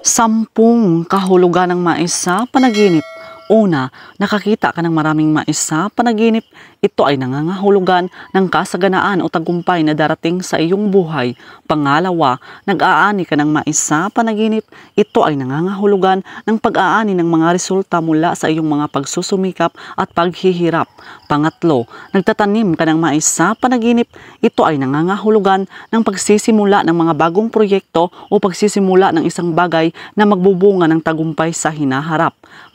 10 kahulugan ng mais sa panaginip. Una, nakakita ka ng maraming mais sa panaginip. Ito ay nangangahulugan ng kasaganaan o tagumpay na darating sa iyong buhay. Pangalawa, nag-aani ka ng mais sa panaginip. Ito ay nangangahulugan ng pag-aani ng mga resulta mula sa iyong mga pagsusumikap at paghihirap. Pangatlo, nagtatanim ka ng mais sa panaginip. Ito ay nangangahulugan ng pagsisimula ng mga bagong proyekto o pagsisimula ng isang bagay na magbubunga ng tagumpay sa hinaharap.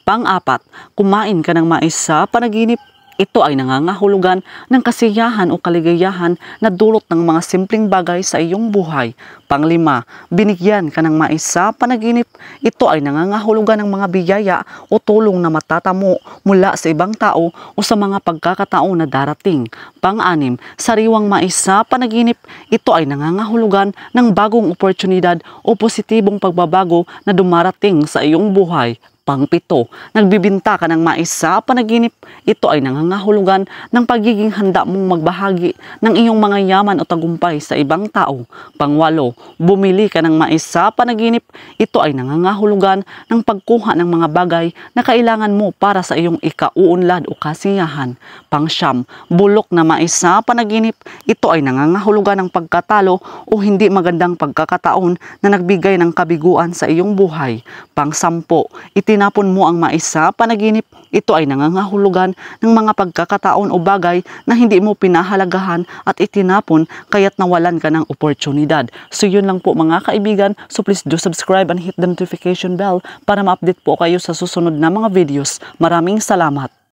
Pang-apat, kumain ka ng mais sa panaginip. Ito ay nangangahulugan ng kasiyahan o kaligayahan na dulot ng mga simpleng bagay sa iyong buhay. Panglima, binigyan ka ng mais sa panaginip. Ito ay nangangahulugan ng mga biyaya o tulong na matatamo mula sa ibang tao o sa mga pagkakataon na darating. Pang-anim, sariwang mais sa panaginip. Ito ay nangangahulugan ng bagong oportunidad o positibong pagbabago na dumarating sa iyong buhay. Pang-pito, nagbibinta ka ng mais sa panaginip. Ito ay nangangahulugan ng pagiging handa mong magbahagi ng iyong mga yaman o tagumpay sa ibang tao. Pang-walo, bumili ka ng mais sa panaginip. Ito ay nangangahulugan ng pagkuha ng mga bagay na kailangan mo para sa iyong ikauunlad o kasiyahan. Pang-siyam, bulok na mais sa panaginip. Ito ay nangangahulugan ng pagkatalo o hindi magandang pagkakataon na nagbigay ng kabiguan sa iyong buhay. Pang-sampo, itinapon mo ang mais sa panaginip. Ito ay nangangahulugan ng mga pagkakataon o bagay na hindi mo pinahalagahan at itinapon kaya't nawalan ka ng oportunidad. So yun lang po mga kaibigan. So please do subscribe and hit the notification bell para ma-update po kayo sa susunod na mga videos. Maraming salamat.